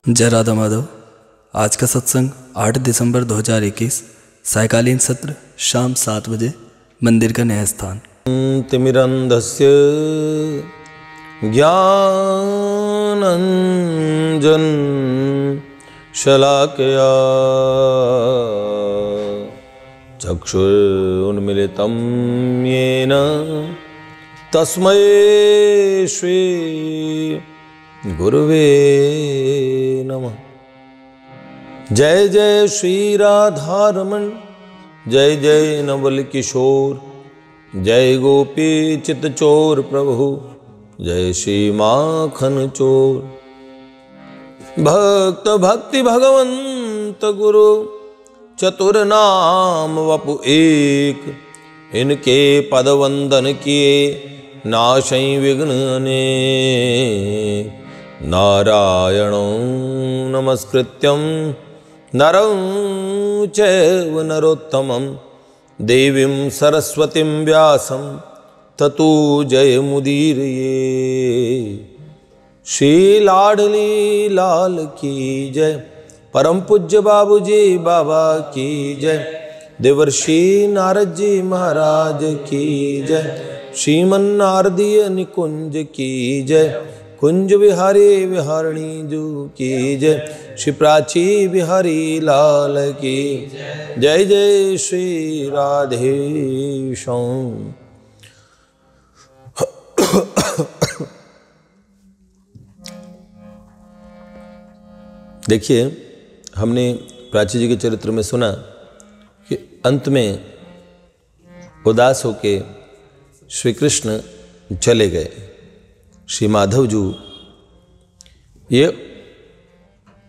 जय राधा माधव। आज का सत्संग 8 दिसंबर 2021 सायकालीन सत्र शाम 7 बजे मंदिर का नया स्थान। तिमिरन्धस्य ज्ञानञ्जन शलाकया चक्षुरुन्मिलितं येन तस्मै श्री गुरुवे नमः। जय जय श्री राधारमण, जय जय नवल किशोर, जय गोपी चित चोर प्रभु, जय श्री माखन चोर। भक्त भक्ति भगवंत गुरु, चतुर नाम वपु एक, इनके पद वंदन किए नाशै विघ्न अनेक। नारायणं नमस्कृत्यं नरं चैव नरोत्तमं, देवीं सरस्वतीं व्यासं ततो जयमुदीरये। श्री लाडली लाल की जय, परम पूज्य बाबूजी बाबा की जय, देवर्षि नारद जी महाराज की जय, श्रीमन नारदीय निकुंज की जय, कुंज विहारी विहारणी जू की जय, श्री प्राची बिहारी लाल की जय। जय श्री राधे श्याम। देखिए, हमने प्राची जी के चरित्र में सुना कि अंत में उदास होके श्री कृष्ण चले गए। श्री माधव जी, ये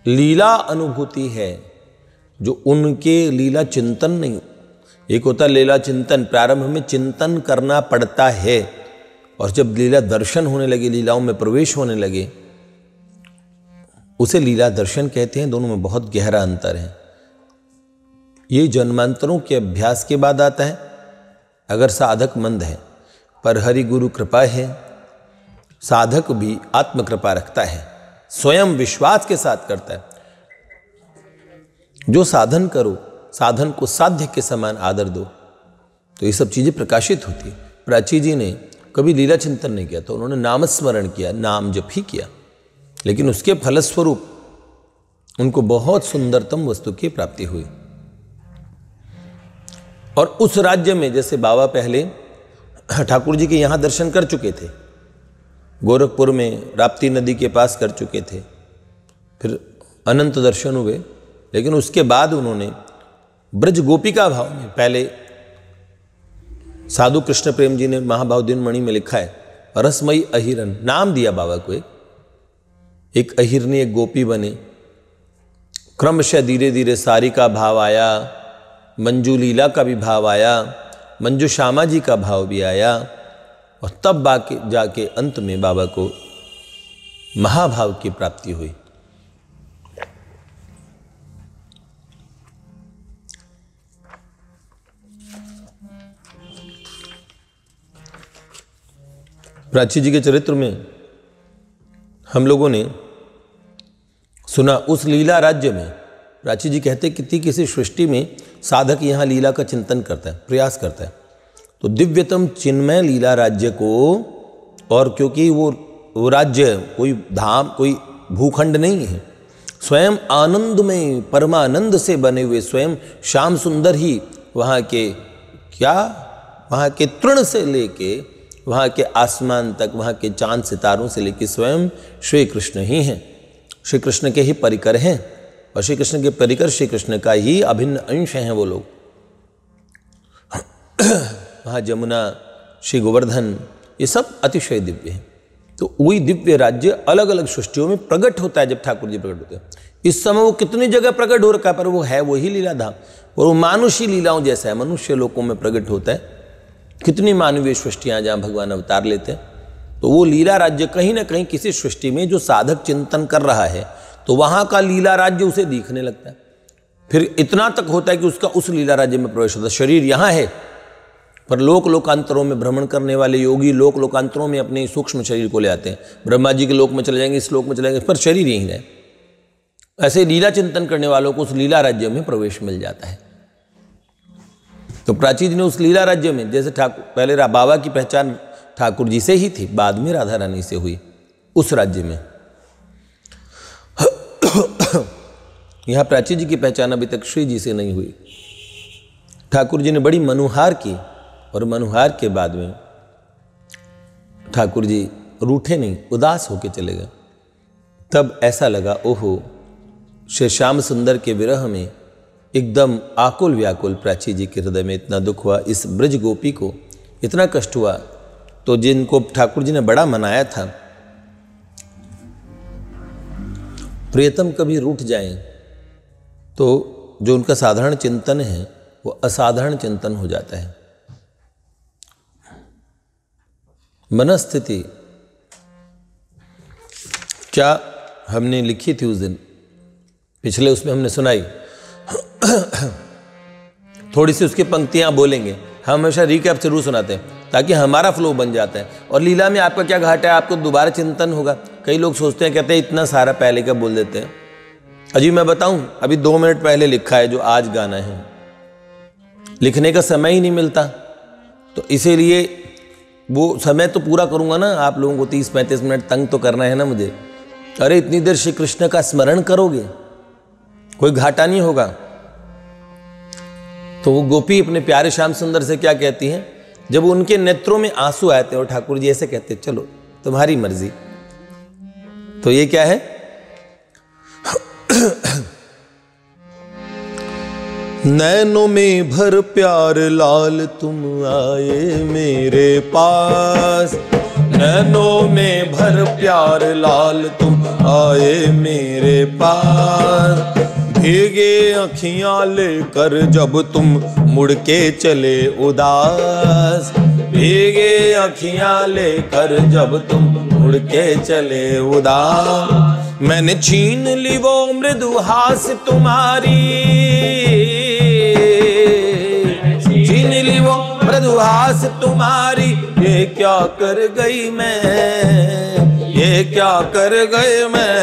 लीला अनुभूति है जो उनके लीला चिंतन नहीं। एक होता लीला चिंतन, प्रारंभ में चिंतन करना पड़ता है, और जब लीला दर्शन होने लगे, लीलाओं में प्रवेश होने लगे, उसे लीला दर्शन कहते हैं। दोनों में बहुत गहरा अंतर है। ये जन्मांतरों के अभ्यास के बाद आता है, अगर साधक मंद है। पर हरि गुरु कृपा है, साधक भी आत्म कृपा रखता है, स्वयं विश्वास के साथ करता है। जो साधन करो, साधन को साध्य के समान आदर दो, तो ये सब चीजें प्रकाशित होती। प्राची जी ने कभी लीला चिंतन नहीं किया, तो उन्होंने नामस्मरण किया, नाम जप ही किया, लेकिन उसके फलस्वरूप उनको बहुत सुंदरतम वस्तु की प्राप्ति हुई। और उस राज्य में, जैसे बाबा पहले ठाकुर जी के यहां दर्शन कर चुके थे, गोरखपुर में राप्ती नदी के पास कर चुके थे, फिर अनंत दर्शन हुए, लेकिन उसके बाद उन्होंने ब्रज गोपिका भाव में, पहले साधु कृष्ण प्रेम जी ने महाभाव दिन मणि में लिखा है, रसमयी अहिरन नाम दिया बाबा को। एक अहिरनी एक गोपी बने, क्रमशः धीरे धीरे सारी का भाव आया, मंजू लीला का भी भाव आया, मंजू श्यामा जी का भाव भी आया, और तब जाके अंत में बाबा को महाभाव की प्राप्ति हुई। प्राची जी के चरित्र में हम लोगों ने सुना, उस लीला राज्य में प्राची जी कहते कि किसी सृष्टि में साधक यहां लीला का चिंतन करता है, प्रयास करता है, तो दिव्यतम चिन्मय लीला राज्य को, और क्योंकि वो राज्य कोई धाम, कोई भूखंड नहीं है, स्वयं आनंद में परमानंद से बने हुए स्वयं श्याम सुंदर ही वहाँ के तृण से लेके वहाँ के आसमान तक, वहाँ के चांद सितारों से लेके स्वयं श्री कृष्ण ही हैं, श्री कृष्ण के ही परिकर हैं, और श्री कृष्ण के परिकर श्री कृष्ण का ही अभिन्न अंश हैं वो लोग। वहाँ जमुना, श्री गोवर्धन, ये सब अतिशय दिव्य हैं। तो वही दिव्य राज्य अलग अलग सृष्टियों में प्रकट होता है जब ठाकुर जी प्रकट होते हैं। इस समय वो कितनी जगह प्रकट हो रखा है, पर वो है वही लीलाधाम, और वो मानुषी लीलाओं जैसा है, मनुष्य लोकों में प्रकट होता है। कितनी मानवीय सृष्टियां जहाँ भगवान अवतार लेते हैं, तो वो लीला राज्य कहीं ना कहीं किसी सृष्टि में जो साधक चिंतन कर रहा है, तो वहाँ का लीला राज्य उसे दिखने लगता है। फिर इतना तक होता है कि उसका उस लीला राज्य में प्रवेश होता है। शरीर यहाँ है, पर लोक लोकांतरों में भ्रमण करने वाले योगी लोक लोकांतरों में अपने सूक्ष्म शरीर को ले आते हैं। ब्रह्मा जी के लोक में चले जाएंगे, इस लोक में चले जाएंगे, पर शरीर यहीं रहे। ऐसे लीला चिंतन करने वालों को उस लीला राज्य में प्रवेश मिल जाता है। तो प्राची जी ने उस लीला राज्य में, जैसे ठाकुर पहले बाबा की पहचान ठाकुर जी से ही थी, बाद में राधा रानी से हुई, उस राज्य में यहां प्राची जी की पहचान अभी तक श्री जी से नहीं हुई। ठाकुर जी ने बड़ी मनुहार की, और मनुहार के बाद में ठाकुर जी रूठे नहीं, उदास होके चले गए। तब ऐसा लगा, ओहो, श्री श्याम सुंदर के विरह में एकदम आकुल व्याकुल प्राची जी के हृदय में इतना दुख हुआ, इस ब्रज गोपी को इतना कष्ट हुआ। तो जिनको ठाकुर जी ने बड़ा मनाया था, प्रियतम कभी रूठ जाएं तो जो उनका साधारण चिंतन है वो असाधारण चिंतन हो जाता है। मनस्थिति क्या हमने लिखी थी उस दिन, पिछले उसमें हमने सुनाई, थोड़ी सी उसकी पंक्तियां बोलेंगे। हम हमेशा रिकैप जरूर सुनाते हैं ताकि हमारा फ्लो बन जाता है। और लीला में आपका क्या घाटा है, आपको दोबारा चिंतन होगा। कई लोग सोचते हैं, कहते हैं इतना सारा पहले का बोल देते हैं। अजी मैं बताऊं, अभी 2 मिनट पहले लिखा है जो आज गाना है, लिखने का समय ही नहीं मिलता, तो इसीलिए वो समय तो पूरा करूंगा ना। आप लोगों को 30-35 मिनट तंग तो करना है ना मुझे। अरे इतनी देर श्री कृष्ण का स्मरण करोगे, कोई घाटा नहीं होगा। तो वो गोपी अपने प्यारे श्याम सुंदर से क्या कहती हैं, जब उनके नेत्रों में आंसू आते हैं और ठाकुर जी ऐसे कहते, चलो तुम्हारी मर्जी। तो ये क्या है, नैनों में भर प्यार लाल तुम आए मेरे पास, नैनों में भर प्यार लाल तुम आए मेरे पास, भीगे अखियां लेकर जब तुम मुड़ के चले उदास, भीगे अखियां लेकर जब तुम मुड़ के चले उदास, मैंने छीन ली वो मृदु हास तुम्हारी, छीन ली वो मृदु हास तुम्हारी, ये क्या कर गई मैं, ये क्या कर गई मैं,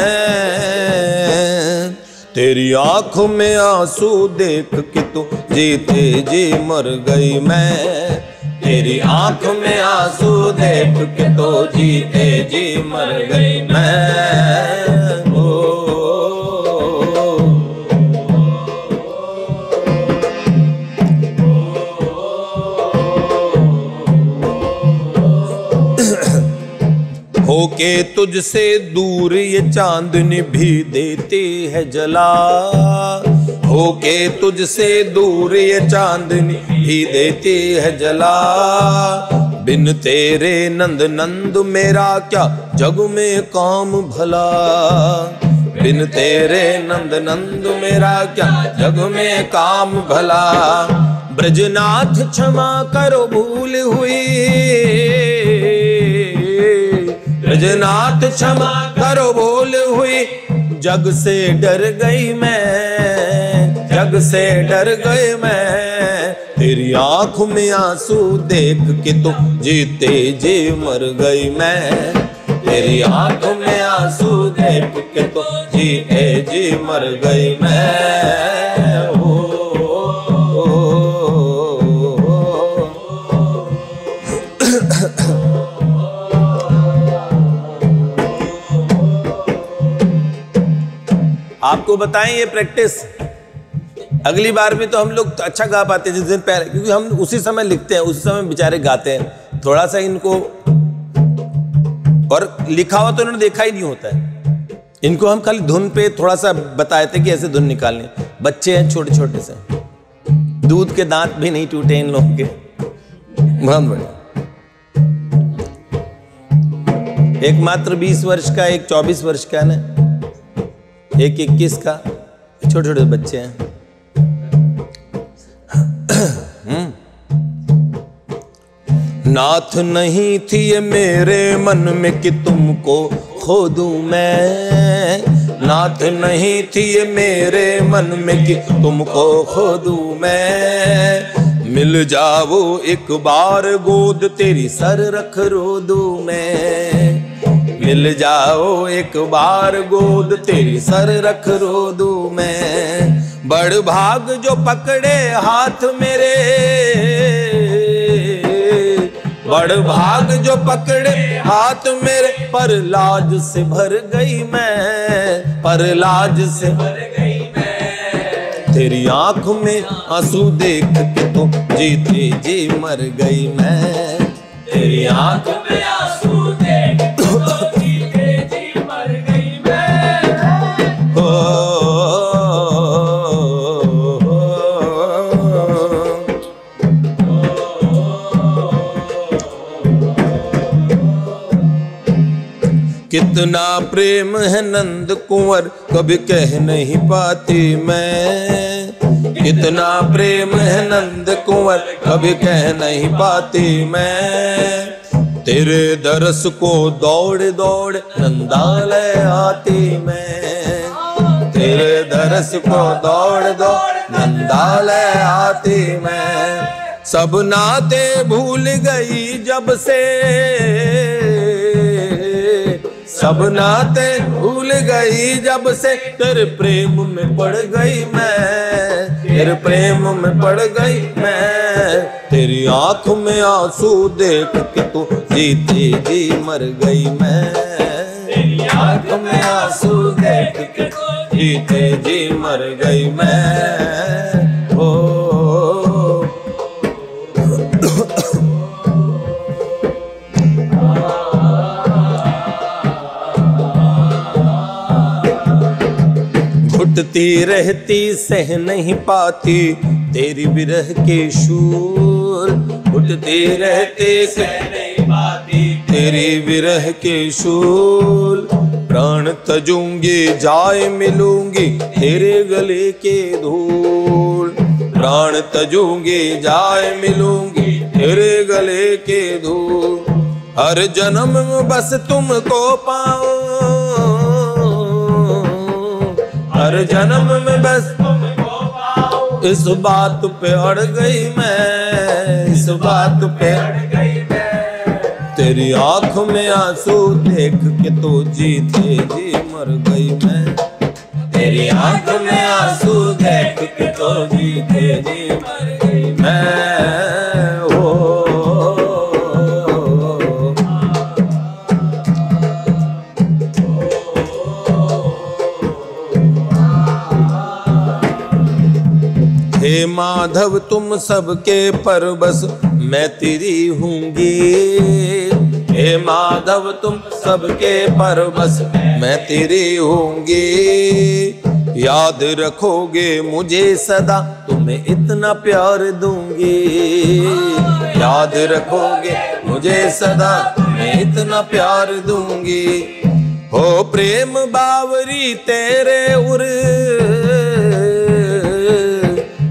तेरी आंखों में आंसू देख के तो जीते जी मर गई मैं, तेरी आंख में आंसू देख के तो जीते जी मर गई मैं। होके तुझसे दूर ये चांदनी भी देती है जला, होके तुझसे दूर ये चांदनी भी देती है जला, बिन तेरे नंद नंद मेरा क्या जग में काम भला, बिन तेरे नंद नंद मेरा क्या जग में काम भला, ब्रजनाथ क्षमा करो भूल हुई, ब्रजनाथ क्षमा करो भूल हुई, जग से डर गई मैं, जग से डर गई मैं, तेरी आंख में आंसू देख के तो जीते जी मर गई मैं, तेरी आंख में आंसू देख के तो जीते जी मर गई मैं। आपको बताएं ये प्रैक्टिस, अगली बार में तो हम लोग तो अच्छा गा पाते जिस दिन पहले, क्योंकि हम उसी समय लिखते हैं, उसी समय बेचारे गाते हैं। थोड़ा सा इनको, और लिखा हुआ तो इन्होंने देखा ही नहीं होता है, इनको हम खाली धुन पे थोड़ा सा बताए थे कि ऐसे धुन निकालने। बच्चे हैं छोटे छोटे से, दूध के दांत भी नहीं टूटे इन लोगों के, बहुत बढ़िया। एक मात्र 20 वर्ष का, एक 24 वर्ष का ना, एक 21 का, छोटे छोटे बच्चे हैं। नाथ नहीं थी ये मेरे मन में कि तुमको खो दूं मैं, नाथ नहीं थी ये मेरे मन में कि तुमको खो दूं मैं, मिल जाओ एक बार गोद तेरी सर रख रो दूं मैं, मिल जाओ एक बार गोद, तेरी सर रख रो दूं मैं। बड़ भाग जो पकड़े हाथ मेरे, बड़ भाग जो पकड़े हाथ मेरे, पर लाज से भर गई मैं, पर लाज से भर गई मैं। तेरी आंख में आंसू देख के तो जीते जी मर गई मैं, तेरी आंख में आंसू देख के तो जीते जी मर गई मैं। हो कितना प्रेम है नंद कुंवर कभी कह नहीं पाती मैं, कितना प्रेम है नंद कुंवर कभी कह नहीं पाती मैं। तेरे दरस को दौड़ दौड़ नंदालय आती मैं, तेरे दरस को दौड़ दौड़ नंदालय आती मैं। सब नाते भूल गई जब से, सब नाते भूल गई जब से, तेरे प्रेम में पड़ गई मैं, तेरे प्रेम में पड़ गई मैं। तेरी आंख में आंसू देख के तो जीते जी मर गई मैं, तेरी आंख में आंसू देख के तो जीते जी मर गई मैं। ओ घुटती रहती सह नहीं पाती तेरी विरह के शूल, घुटती रहती सह नहीं पाती तेरी विरह के शूल। प्राण तजूंगी जाए मिलूंगी तेरे गले के धूल, प्राण तजूंगी जाए मिलूंगी तेरे गले के धूल। हर जन्म में बस तुमको पाऊं, हर जन्म में बस तुमको पाऊं, इस बात पे अड़ गई मैं, इस बात पे अड़ गई मैं। तेरी आंख में आंसू देख के तो जीते जी मर गई मैं, तेरी आंख में आंसू देख के तो जीते जी मर गई मैं। ओ हे माधव तुम सबके पर बस मैं तेरी हूँगी, हे माधव तुम सबके पर बस मैं तेरी हूँगी। याद रखोगे मुझे सदा तुम्हें इतना प्यार दूंगी, याद रखोगे मुझे सदा मैं इतना प्यार दूंगी। हो प्रेम बावरी तेरे उर,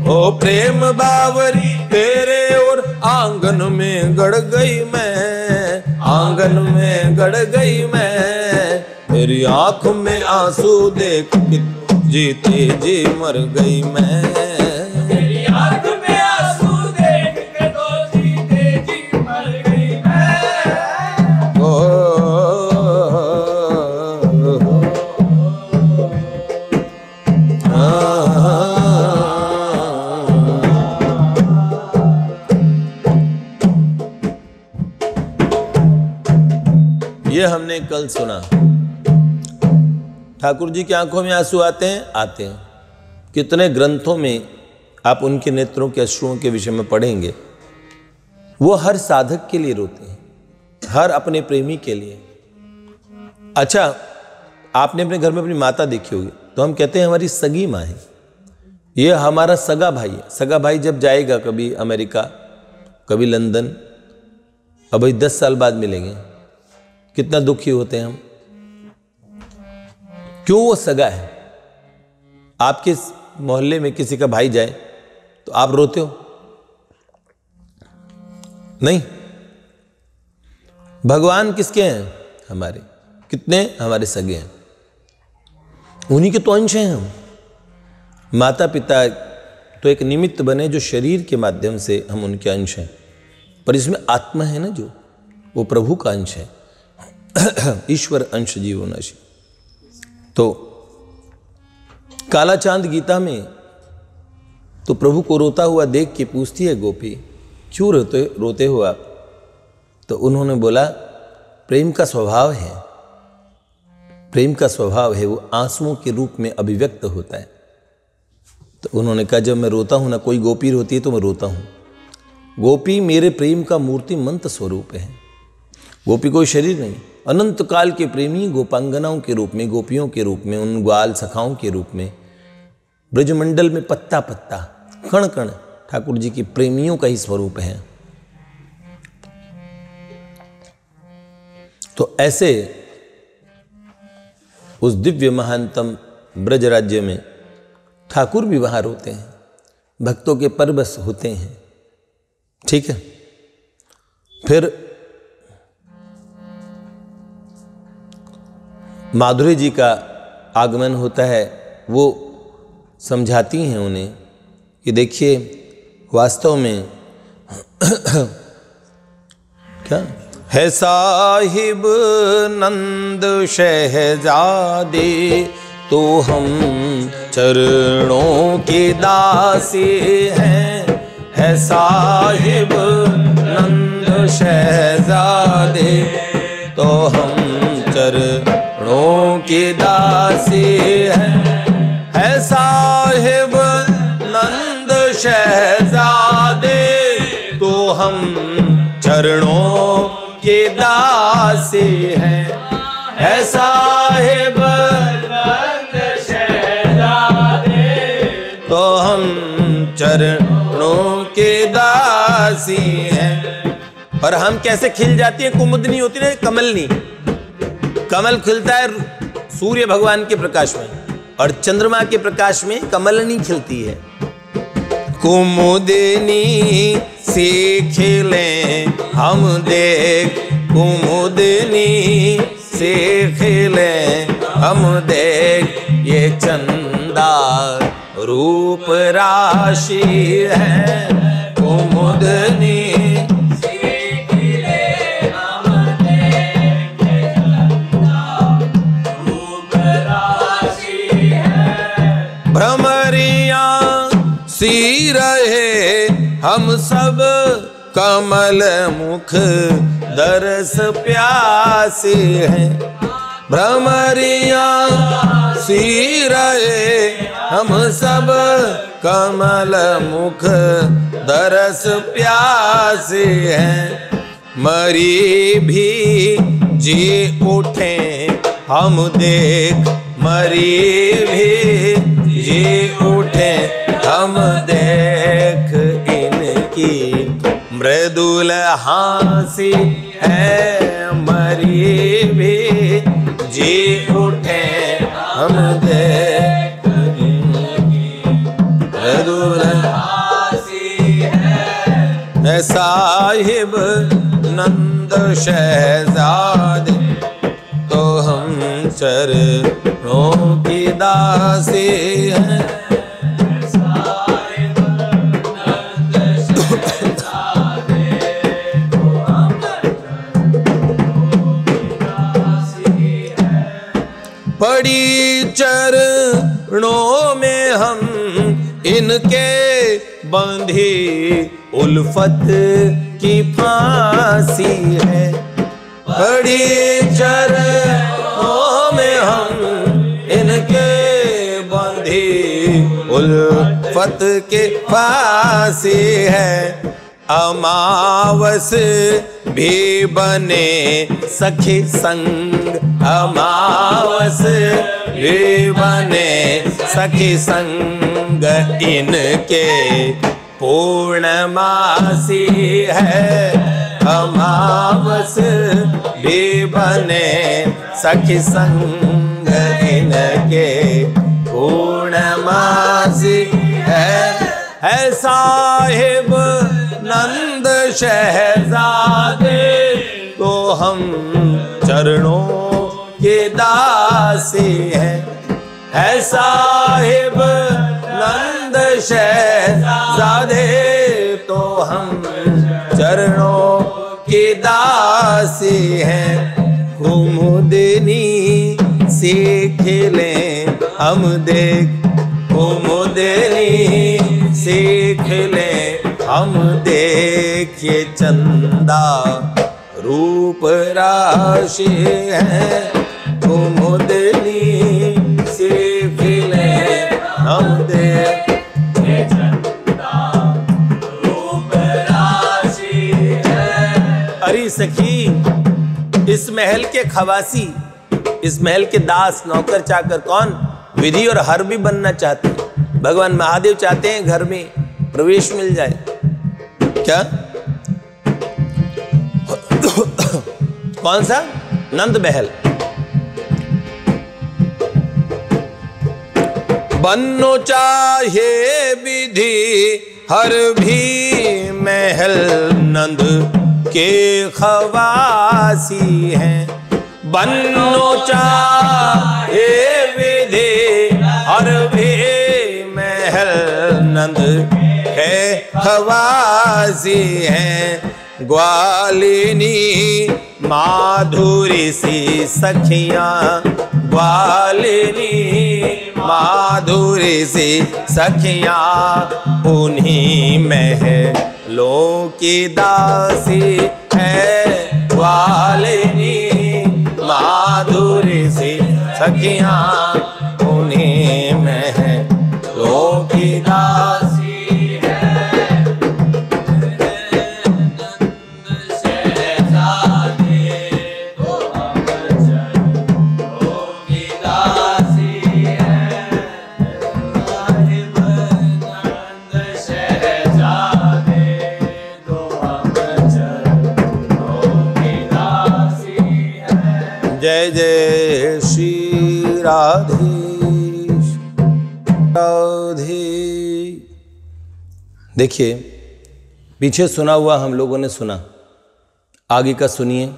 ओ प्रेम बावरी तेरे और आंगन में गड़ गई मैं, आंगन में गड़ गई मैं। तेरी आंख में आंसू देख के जीते जी मर गई मैं, तेरी आंख में आंसू देख के तो जीते जी मर गई मैं। ये हमने कल सुना। ठाकुर जी की आंखों में आंसू आते हैं, आते हैं। कितने ग्रंथों में आप उनके नेत्रों के अश्रुओं के विषय में पढ़ेंगे। वो हर साधक के लिए रोते हैं, हर अपने प्रेमी के लिए। अच्छा, आपने अपने घर में अपनी माता देखी होगी, तो हम कहते हैं हमारी सगी माँ है, ये हमारा सगा भाई है। सगा भाई जब जाएगा कभी अमेरिका, कभी लंदन, अब भाई 10 साल बाद मिलेंगे, कितना दुखी होते हैं हम। क्यों? वो सगा है। आपके मोहल्ले में किसी का भाई जाए तो आप रोते हो? नहीं। भगवान किसके हैं? हमारे। कितने? हमारे सगे हैं, उन्हीं के तो अंश हैं हम। माता पिता तो एक निमित्त बने जो शरीर के माध्यम से हम उनके अंश हैं, पर इसमें आत्मा है ना, जो वो प्रभु का अंश है। ईश्वर अंश जीवनाशी। तो काला चांद गीता में तो प्रभु को रोता हुआ देख के पूछती है गोपी, क्यों रोते हो आप? तो उन्होंने बोला, प्रेम का स्वभाव है, प्रेम का स्वभाव है, वो आंसुओं के रूप में अभिव्यक्त होता है। तो उन्होंने कहा, जब मैं रोता हूं ना, कोई गोपी रोती है तो मैं रोता हूं। गोपी मेरे प्रेम का मूर्तिमंत स्वरूप है। गोपी कोई शरीर नहीं, अनंत काल के प्रेमी गोपांगनाओं के रूप में, गोपियों के रूप में, उन ग्वाल सखाओं के रूप में, ब्रजमंडल में पत्ता पत्ता, कण कण ठाकुर जी की प्रेमियों का ही स्वरूप है। तो ऐसे उस दिव्य महानतम ब्रज राज्य में ठाकुर भी वहां रोते हैं, भक्तों के परवश होते हैं। ठीक है, फिर माधुरी जी का आगमन होता है। वो समझाती हैं उन्हें कि देखिए, वास्तव में क्या है, साहिब नंद शहजादे तो हम चरणों के दासी हैं। है साहिब नंद शहजादे तो हम चरणों के दासी हैं। है साहिब नंद शहजादे तो हम चरणों के दासी हैं। है साहिब नंद शहजादे तो हम चरणों के दासी हैं। और हम कैसे खिल जाती है, कुमुदनी होती है, कमलनी। कमल खिलता है सूर्य भगवान के प्रकाश में, और चंद्रमा के प्रकाश में कमलनी खिलती है। कुमुदनी से खिले हम देख, कुमुदनी से खिले हम देख, ये चंदा रूप राशि है। कुमुदनी सी रहे हम सब कमल मुख दरस प्यासी हैं। भ्रमरिया सी रहे हम सब कमल मुख दरस प्यासी हैं। मरी भी जी उठे हम देख, मरी भी जी उठे हम देख, इनकी मृदुल हांसी है। मरी भी जी उठे हम देख, इनकी मृदुल हांसी है। साहिब नंद शहजादे तो हम चरणों की दासी हैं। पड़ी चरणों में हम इनके बंधी, उल्फत की फांसी है। पड़ी चरणों में हम इनके बंधी, उल्फत के फांसी है। अमावस भी बने सखी संग, अमावस भी बने सखी संग, इनके पूर्णमासी है। अमावस भी बने सखी संग, इनके पूर्णमासी है। साहिब नंद शहजादे तो हम चरणों के दासी हैं। है साहिब नंद शहजादे तो हम चरणों की दासी हैं। कुमुदनी से खेले हम देख, कुमुदनी से खेले हम देखिए चंदा रूप राशि है, कुमुदनी से खेले हम देखिए चंदा रूप राशि है। अरे सखी, इस महल के खवासी, इस महल के दास नौकर चाकर कौन? विधि और हर भी बनना चाहते हैं। भगवान महादेव चाहते हैं घर में प्रवेश मिल जाए। क्या? कौन सा? नंद महल। बनो चाहे विधि हर भी महल, नंद के खवासी हैं। बनो चाहे विधि हर भी महल, नंद के खवासी हैं। ग्वालिनी माधुरी सी सखियां, ग्वालिनी माधुरी सी सखियां, उन्हीं महलों की दासी है। ग्वालिनी माधुरी सी सखियां, उन्हीं महलों की दासी है। जय जय श्री राधेश राधे। देखिए, पीछे सुना हुआ हम लोगों ने सुना, आगे का सुनिए।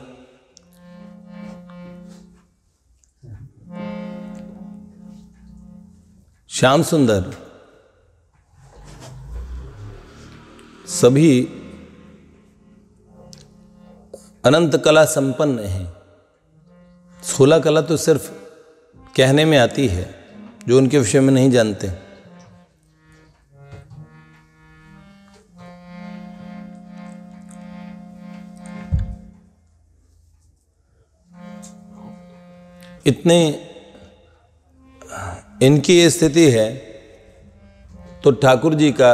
श्याम सुंदर सभी अनंत कला संपन्न हैं। 16 कला तो सिर्फ कहने में आती है, जो उनके विषय में नहीं जानते। इतने इनकी ये स्थिति है तो ठाकुर जी का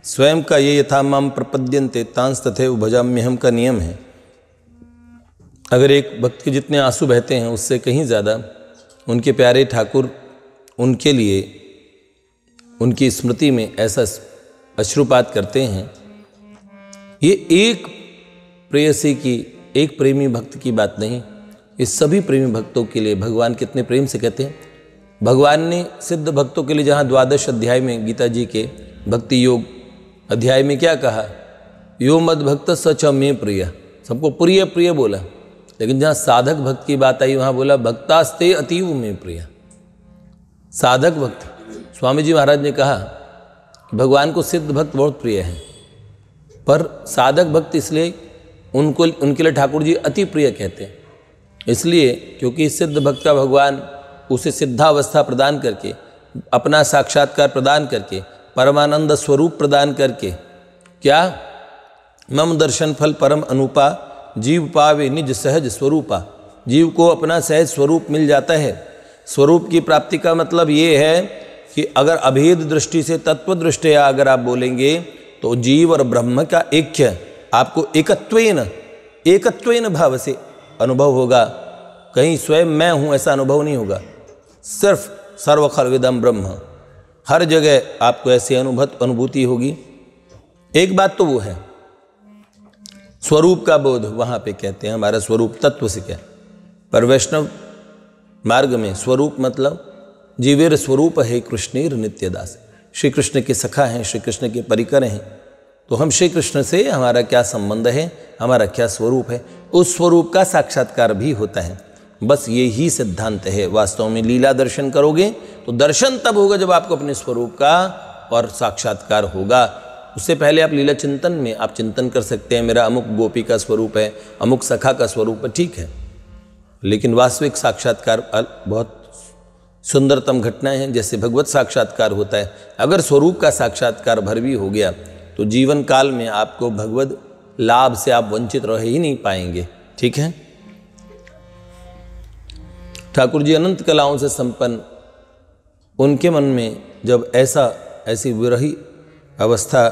स्वयं का ये यथा माम प्रपद्यन्ते तांस तथैव भजाम्यहम् का नियम है। अगर एक भक्त के जितने आंसू बहते हैं उससे कहीं ज़्यादा उनके प्यारे ठाकुर उनके लिए उनकी स्मृति में ऐसा अश्रुपात करते हैं। ये एक प्रेयसी की, एक प्रेमी भक्त की बात नहीं, इस सभी प्रेमी भक्तों के लिए भगवान कितने प्रेम से कहते हैं। भगवान ने सिद्ध भक्तों के लिए जहाँ 12 अध्याय में गीता जी के भक्ति योग अध्याय में क्या कहा, यो मद भक्त सच में प्रिय, सबको प्रिय प्रिय बोला। लेकिन जहाँ साधक भक्त की बात आई वहाँ बोला भक्तास्ते अतीव में प्रिय। साधक भक्त, स्वामी जी महाराज ने कहा कि भगवान को सिद्ध भक्त बहुत प्रिय है, पर साधक भक्त इसलिए उनके लिए ठाकुर जी अति प्रिय कहते हैं। इसलिए क्योंकि सिद्ध भक्त का भगवान उसे सिद्धावस्था प्रदान करके, अपना साक्षात्कार प्रदान करके, परमानंद स्वरूप प्रदान करके, क्या मम दर्शन फल परम अनुपा जीव पावे निज सहज स्वरूपा, जीव को अपना सहज स्वरूप मिल जाता है। स्वरूप की प्राप्ति का मतलब ये है कि अगर अभेद दृष्टि से तत्व दृष्टिया अगर आप बोलेंगे तो जीव और ब्रह्म का ऐक्य आपको एकत्वेन भाव से अनुभव होगा। कहीं स्वयं मैं हूँ ऐसा अनुभव नहीं होगा, सिर्फ सर्व खलविदम ब्रह्म, हर जगह आपको ऐसी अनुभूति होगी। एक बात तो वो है स्वरूप का बोध, वहाँ पे कहते हैं हमारा स्वरूप तत्व से क्या। पर वैष्णव मार्ग में स्वरूप मतलब जीवेर स्वरूप है कृष्णेर नित्यदास, श्री कृष्ण के सखा हैं, श्री कृष्ण के परिकर हैं। तो हम श्री कृष्ण से हमारा क्या संबंध है, हमारा क्या स्वरूप है, उस स्वरूप का साक्षात्कार भी होता है। बस ये ही सिद्धांत है। वास्तव में लीला दर्शन करोगे तो दर्शन तब होगा जब आपको अपने स्वरूप का और साक्षात्कार होगा। उससे पहले आप लीला चिंतन में आप चिंतन कर सकते हैं, मेरा अमुक गोपी का स्वरूप है, अमुक सखा का स्वरूप है, ठीक है, लेकिन वास्तविक साक्षात्कार बहुत सुंदरतम घटनाएं हैं। जैसे भगवत साक्षात्कार होता है, अगर स्वरूप का साक्षात्कार भर भी हो गया तो जीवन काल में आपको भगवत लाभ से आप वंचित रह ही नहीं पाएंगे। ठीक है। ठाकुर जी अनंत कलाओं से संपन्न, उनके मन में जब ऐसी विरही अवस्था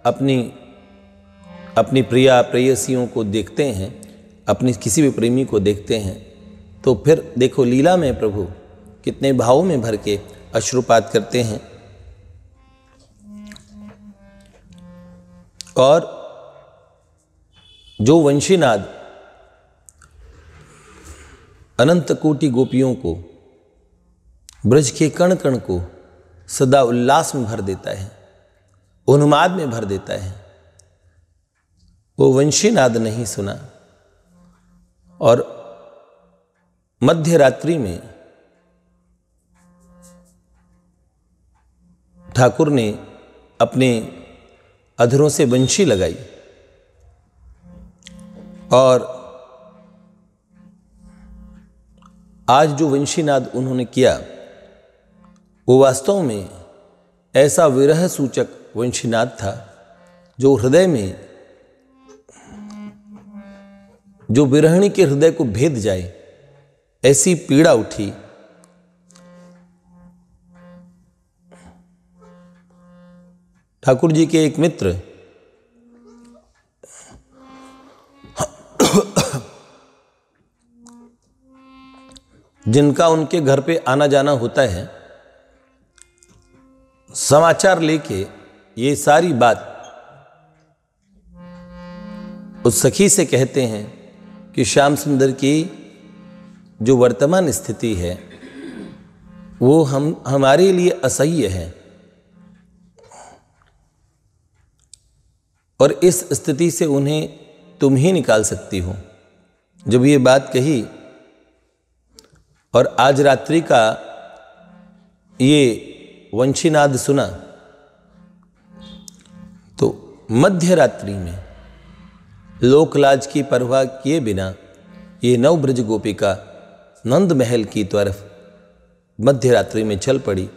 अपनी प्रिया प्रेयसियों को देखते हैं, अपनी किसी भी प्रेमी को देखते हैं, तो फिर देखो लीला में प्रभु कितने भावों में भर के अश्रुपात करते हैं। और जो वंशीनाद अनंत कोटि गोपियों को, ब्रज के कण कण को सदा उल्लास में भर देता है, उन्माद में भर देता है, वो वंशीनाद नहीं सुना। और मध्य रात्रि में ठाकुर ने अपने अधरों से बंशी लगाई और आज जो वंशीनाद उन्होंने किया वो वास्तव में ऐसा विरह सूचक वंशीनाद था जो हृदय में, जो विरहिणी के हृदय को भेद जाए, ऐसी पीड़ा उठी। ठाकुर जी के एक मित्र जिनका उनके घर पे आना जाना होता है, समाचार लेके ये सारी बात उस सखी से कहते हैं कि श्याम सुंदर की जो वर्तमान स्थिति है वो हमारे लिए असह्य है और इस स्थिति से उन्हें तुम ही निकाल सकती हो। जब ये बात कही और आज रात्रि का ये वंशीनाद सुना तो मध्य रात्रि में लोकलाज की परवाह किए बिना ये नवब्रज गोपिका नंद महल की तरफ मध्य रात्रि में चल पड़ी,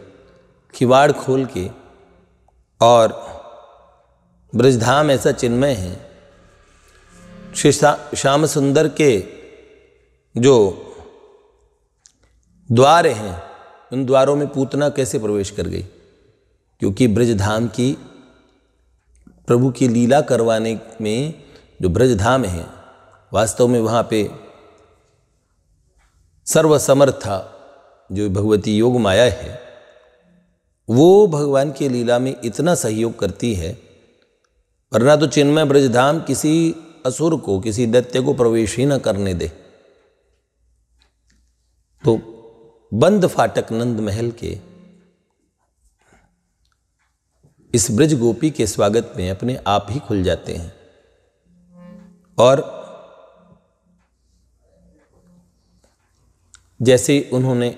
किवाड़ खोल के। और ब्रजधाम ऐसा चिन्मय है, श्री श्याम सुंदर के जो द्वार हैं उन द्वारों में पूतना कैसे प्रवेश कर गई, क्योंकि ब्रजधाम की प्रभु की लीला करवाने में जो ब्रजधाम है वास्तव में वहाँ पे सर्वसमर्था जो भगवती योग माया है वो भगवान की लीला में इतना सहयोग करती है, वरना तो चिन्मय ब्रजधाम किसी असुर को, किसी दैत्य को प्रवेश ही न करने दे। तो बंद फाटक नंद महल के इस ब्रज गोपी के स्वागत में अपने आप ही खुल जाते हैं। और जैसे उन्होंने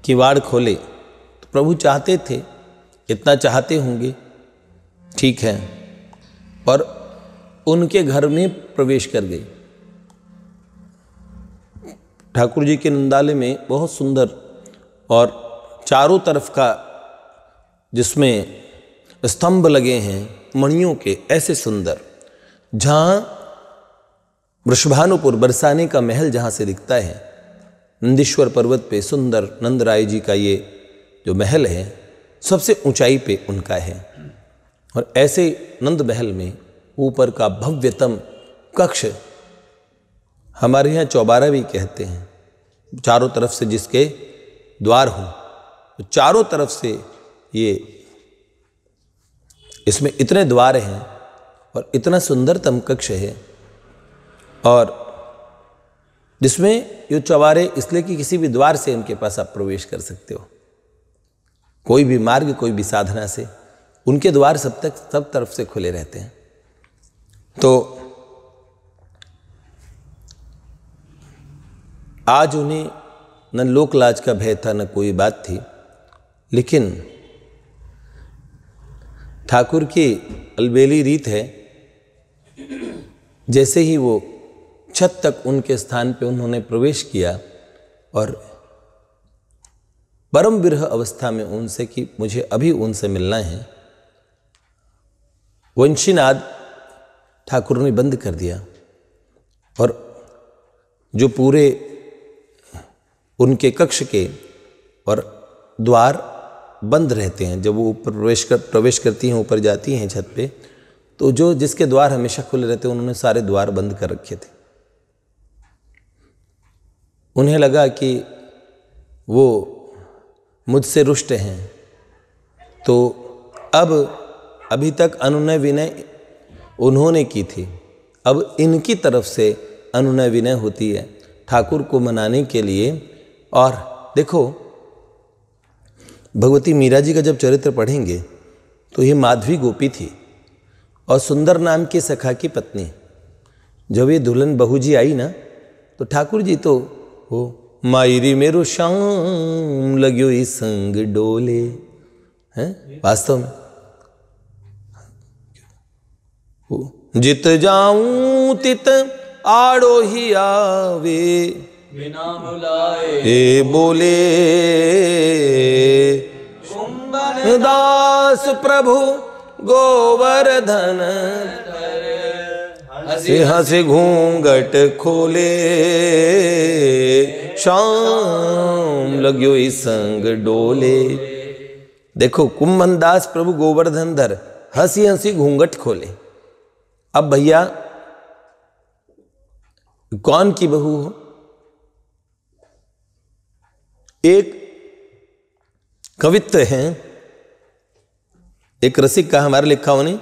किवाड़ खोले तो प्रभु चाहते थे, इतना चाहते होंगे, ठीक है, और उनके घर में प्रवेश कर गई। ठाकुर जी के नंदालय में बहुत सुंदर और चारों तरफ का जिसमें स्तंभ लगे हैं मणियों के, ऐसे सुंदर, जहाँ वृषभानुपुर बरसाने का महल जहाँ से दिखता है, नंदीश्वर पर्वत पे सुंदर नंदराय जी का ये जो महल है सबसे ऊंचाई पे उनका है। और ऐसे नंद महल में ऊपर का भव्यतम कक्ष, हमारे यहाँ चौबारा भी कहते हैं, चारों तरफ से जिसके द्वार हो, तो चारों तरफ से ये इसमें इतने द्वार हैं और इतना सुंदरतम कक्ष है। और जिसमें ये चौबारे इसलिए कि किसी भी द्वार से इनके पास आप प्रवेश कर सकते हो, कोई भी मार्ग, कोई भी साधना से उनके द्वार सब तरफ से खुले रहते हैं। तो आज उन्हें न लोकलाज का भय था, न कोई बात थी, लेकिन ठाकुर की अलबेली रीत है, जैसे ही वो छत तक उनके स्थान पे उन्होंने प्रवेश किया और परम विरह अवस्था में उनसे कि मुझे अभी उनसे मिलना है। वंशीनाद ठाकुर ने बंद कर दिया और जो पूरे उनके कक्ष के और द्वार बंद रहते हैं, जब वो ऊपर प्रवेश करती हैं, ऊपर जाती हैं छत पे, तो जो जिसके द्वार हमेशा खुले रहते हैं उन्होंने सारे द्वार बंद कर रखे थे। उन्हें लगा कि वो मुझसे रुष्ट हैं, तो अब अभी तक अनुनय विनय उन्होंने की थी, अब इनकी तरफ से अनुनय विनय होती है ठाकुर को मनाने के लिए। और देखो भगवती मीरा जी का जब चरित्र पढ़ेंगे तो ये माधवी गोपी थी और सुंदर नाम की सखा की पत्नी। जब ये दुल्हन बहू जी आई ना तो ठाकुर जी तो हो मायरी मेरो शाम लग्यो ई संग डोले हैं, वास्तव में जित जाऊं तित आड़ो ही आवे बिना बुलाए ए बोले दास प्रभु गोवर्धन हंसे हंसे घूंघट खोले शाम लग्यो ई संग डोले। देखो कुंभन दास प्रभु गोवर्धन धर हंसी हंसी घूंघट खोले। अब भैया कौन की बहू हो? एक कवित्व है, एक रसिक का हमारे लिखा होने,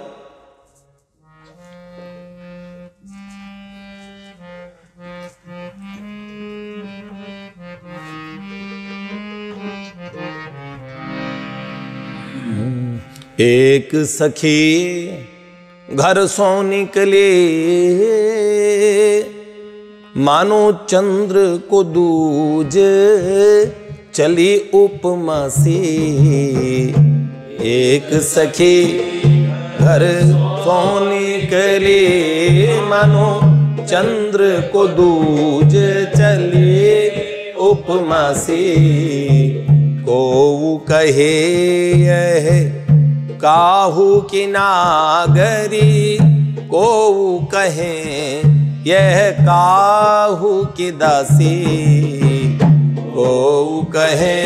एक सखी घर सो निकले मानो चंद्र को दूज चली उपमा से। एक सखी घर सो निकले मानो चंद्र को दूज चली उपमा से। को कहे यह काहू की नागरी, को कहे यह काहू की दासी, को कहे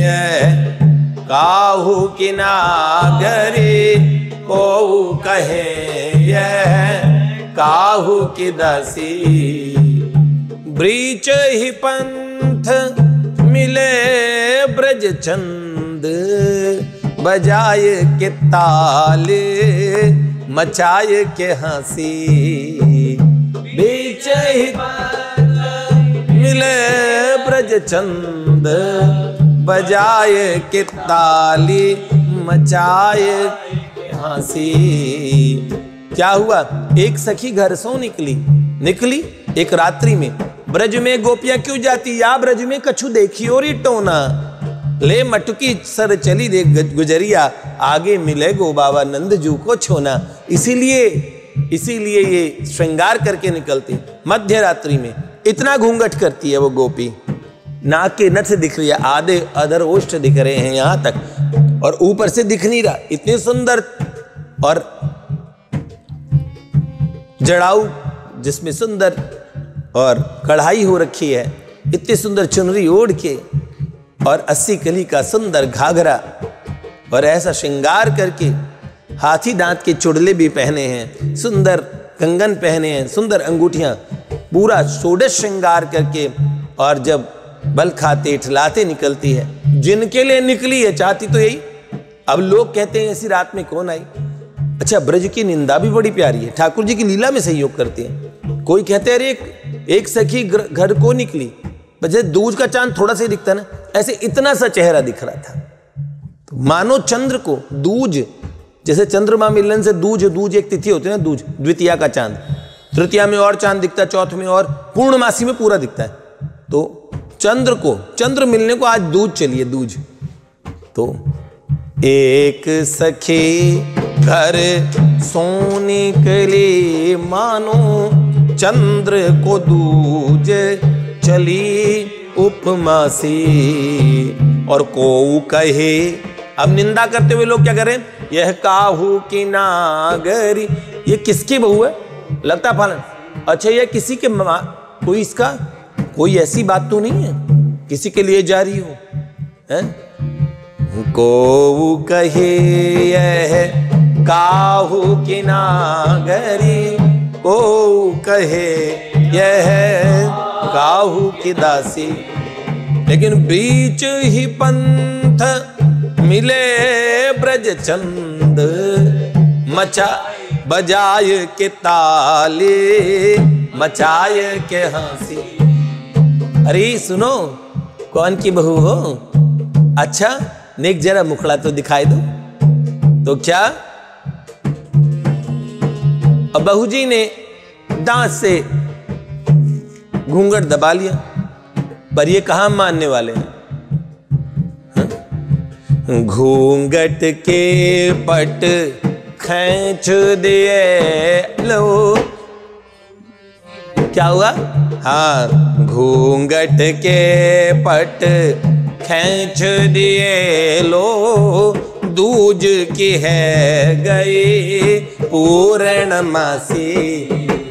यह काहू की नागरी, को कहे यह काहू की दासी। ब्रीच ही पंथ मिले ब्रज चंद, बजाए के ताले मचाए के हंसी। बीच ही मिले ब्रज चंद, बजाए के ताली मचाए हंसी। क्या हुआ? एक सखी घर सो निकली एक रात्रि में। ब्रज में गोपियां क्यों जाती? या ब्रज में कछु देखी और टोना, ले मटकी सर चली दे गुजरिया, आगे मिले गो बाबा नंद जू को छोना। इसीलिए ये श्रृंगार करके निकलती। मध्य रात्रि में इतना घूंघट करती है वो गोपी, नाक के नथ दिख रही है, आधे अधर ओष्ठ दिख रहे हैं यहां तक, और ऊपर से दिख नहीं रहा। इतने सुंदर और जड़ाऊ जिसमें सुंदर और कढ़ाई हो रखी है, इतनी सुंदर चुनरी ओढ़ के, और 80 कली का सुंदर घाघरा, और ऐसा श्रृंगार करके हाथी दांत के चुड़ले भी पहने हैं, सुंदर कंगन पहने हैं, सुंदर अंगूठियां, पूरा षोडश श्रृंगार करके, और जब बल खाते ठिलाते निकलती है। जिनके लिए निकली है चाहती तो यही। अब लोग कहते हैं ऐसी रात में कौन आई। अच्छा, ब्रज की निंदा भी बड़ी प्यारी है, ठाकुर जी की लीला में सहयोग करते हैं। कोई कहते हैं अरे एक सखी घर को निकली, जैसे दूज का चांद थोड़ा सा ही दिखता ना, ऐसे इतना सा चेहरा दिख रहा था। तो मानो चंद्र को दूज, जैसे चंद्रमा मिलन से दूज एक तिथि होती है ना, दूज द्वितीया का चांद, तृतीया में और चांद दिखता है, चौथ में और, पूर्णमासी में पूरा दिखता है। तो चंद्र मिलने को आज दूज चलिए, दूज। तो एक सखी घर सोने के लिए मानो चंद्र को दूज चली उपमा सी। और को कहे, अब निंदा करते हुए लोग क्या करें, यह काहू की नागरी, ये किसकी बहू है, लगता पालन, अच्छा ये किसी के कोई इसका कोई ऐसी बात तो नहीं है किसी के लिए जा रही हो, है? को कहे यह काहू की नागरी, को कहे यह काहू की दासी। लेकिन बीच ही पंथ मिले ब्रज चंद, मचा बजाय के ताले मचाए के हंसी। अरे सुनो, कौन की बहू हो, अच्छा नेक जरा मुखड़ा तो दिखाई दो। तो क्या, अब बहू जी ने दांत से घूंघट दबा लिया, पर ये कहां मानने वाले हैं। घूंघट के पट खींच दिए लो, क्या हुआ, हाँ घूंघट के पट खींच दिए लो, दूज की है गई पूर्णमासी।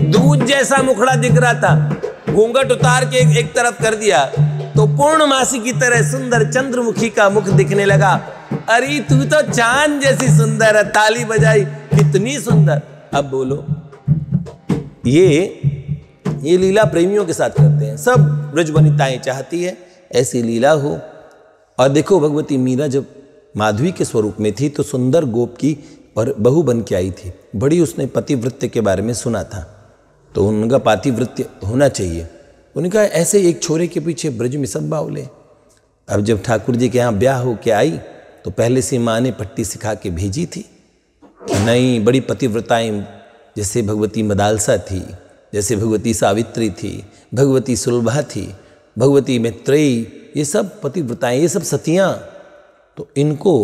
दूज जैसा मुखड़ा दिख रहा था, घूंघट उतार के एक तरफ कर दिया तो पूर्णमासी की तरह सुंदर चंद्रमुखी का मुख दिखने लगा। अरे तू तो चांद जैसी सुंदर है, ताली बजाई, कितनी सुंदर। अब बोलो, ये लीला प्रेमियों के साथ करते हैं, सब ब्रजवनिताएं चाहती है ऐसी लीला हो। और देखो भगवती मीरा जब माधवी के स्वरूप में थी तो सुंदर गोप की और बहू बन के आई थी, बड़ी उसने पतिव्रत्य के बारे में सुना था, तो उनका पातिव्रत्य होना चाहिए। उन्होंने कहा ऐसे एक छोरे के पीछे ब्रज में सब बावले। अब जब ठाकुर जी के यहाँ ब्याह हो के आई तो पहले से माँ ने पट्टी सिखा के भेजी थी कि नहीं, बड़ी पतिव्रताएं, जैसे भगवती मदालसा थी, जैसे भगवती सावित्री थी, भगवती सुलभा थी, भगवती मैत्रेयी, ये सब पतिव्रताएं, ये सब सतियाँ, तो इनको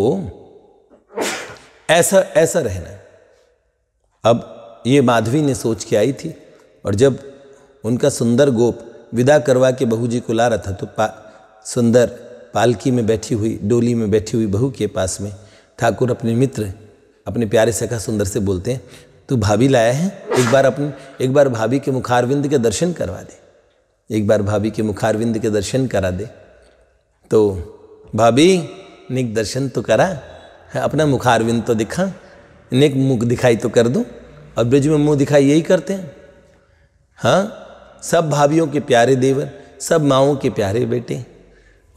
ऐसा ऐसा रहना है। अब ये माधवी ने सोच के आई थी, और जब उनका सुंदर गोप विदा करवा के बहू जी को ला रहा था तो सुंदर पालकी में बैठी हुई, डोली में बैठी हुई बहू के पास में ठाकुर अपने मित्र, अपने प्यारे सखा सुंदर से बोलते हैं, तू भाभी लाया है, एक बार भाभी के मुखारविंद के दर्शन करवा दे, एक बार भाभी के मुखारविंद के दर्शन करा दे। तो भाभी नेक दर्शन तो करा, अपना मुखारविंद तो दिखा, नेक मुख दिखाई तो कर दूं। और ब्रज में मुंह दिखाई यही करते हैं। हाँ, सब भाभियों के प्यारे देवर, सब माओं के प्यारे बेटे,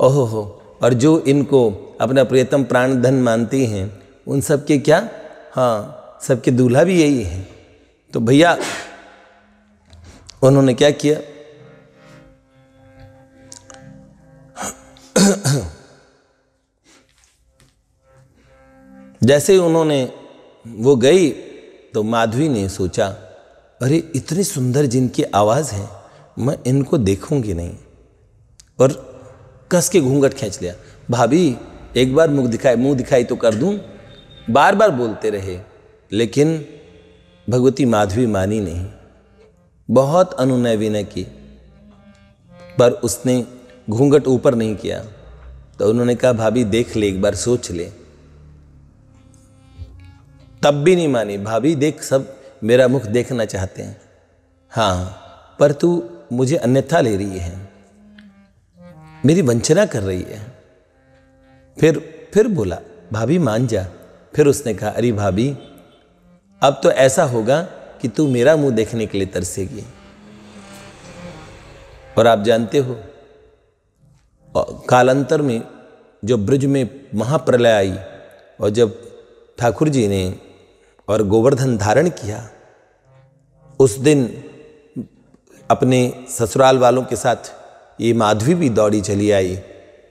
ओहो हो। और जो इनको अपना प्रियतम प्राण धन मानती हैं उन सब के क्या, हाँ सबके दूल्हा भी यही है। तो भैया उन्होंने क्या किया, जैसे उन्होंने वो गई तो माधवी ने सोचा, अरे इतनी सुंदर जिनकी आवाज़ है, मैं इनको देखूंगी नहीं, और कस के घूंघट खींच लिया। भाभी एक बार मुंह दिखाई तो कर दूं, बार बार बोलते रहे, लेकिन भगवती माधवी मानी नहीं, बहुत अनुनय विनय की, पर उसने घूंघट ऊपर नहीं किया। तो उन्होंने कहा भाभी देख ले, एक बार सोच ले, तब भी नहीं मानी। भाभी देख, सब मेरा मुख देखना चाहते हैं, हाँ पर तू मुझे अन्यथा ले रही है, मेरी वंचना कर रही है। फिर बोला भाभी मान जा। फिर उसने कहा अरे भाभी अब तो ऐसा होगा कि तू मेरा मुंह देखने के लिए तरसेगी। और आप जानते हो कालांतर में जो ब्रज में महाप्रलय आई और जब ठाकुर जी ने और गोवर्धन धारण किया, उस दिन अपने ससुराल वालों के साथ ये माधवी भी दौड़ी चली आई।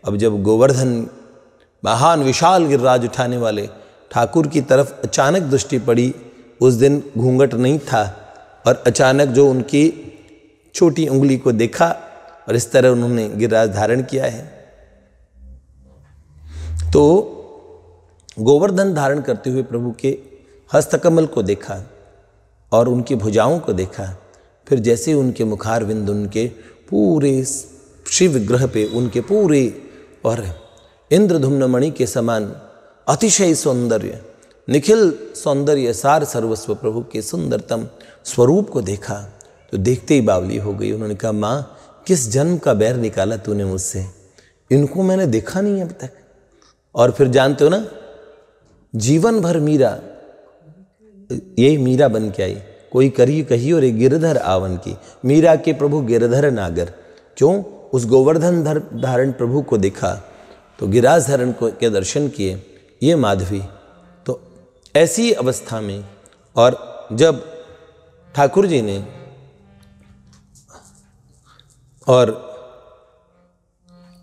अब जब गोवर्धन महान विशाल गिरिराज उठाने वाले ठाकुर की तरफ अचानक दृष्टि पड़ी, उस दिन घूंघट नहीं था, और अचानक जो उनकी छोटी उंगली को देखा और इस तरह उन्होंने गिरिराज धारण किया है। तो गोवर्धन धारण करते हुए प्रभु के हस्तकमल को देखा और उनकी भुजाओं को देखा, फिर जैसे उनके मुखारविंद उनके पूरे शिव विग्रह पे उनके पूरे और इंद्रधुम्न मणि के समान अतिशय सौंदर्य, निखिल सौंदर्य सार सर्वस्व प्रभु के सुंदरतम स्वरूप को देखा तो देखते ही बावली हो गई। उन्होंने कहा, माँ किस जन्म का बैर निकाला तूने मुझसे, इनको मैंने देखा नहीं अब तक। और फिर जानते हो ना, जीवन भर मीरा, यही मीरा बन के आई। कोई करी कही और गिरधर आवन की, मीरा के प्रभु गिरधर नागर। क्यों? उस गोवर्धन धारण प्रभु को देखा तो गिराज धारण के दर्शन किए, ये माधवी। तो ऐसी अवस्था में, और जब ठाकुर जी ने और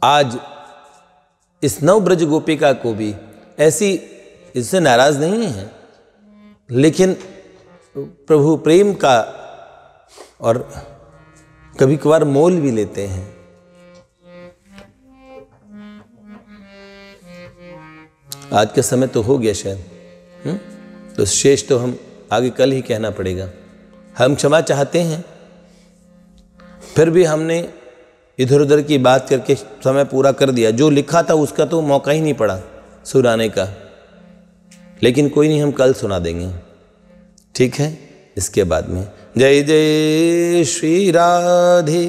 आज इस नवब्रज गोपिका को भी ऐसी, इससे नाराज नहीं है, लेकिन प्रभु प्रेम का और कभी कभार मोल भी लेते हैं। आज का समय तो हो गया शायद, तो शेष तो हम आगे कल ही कहना पड़ेगा। हम क्षमा चाहते हैं, फिर भी हमने इधर उधर की बात करके समय पूरा कर दिया। जो लिखा था उसका तो मौका ही नहीं पड़ा सुनाने का, लेकिन कोई नहीं, हम कल सुना देंगे, ठीक है। इसके बाद में जय जय श्री राधे।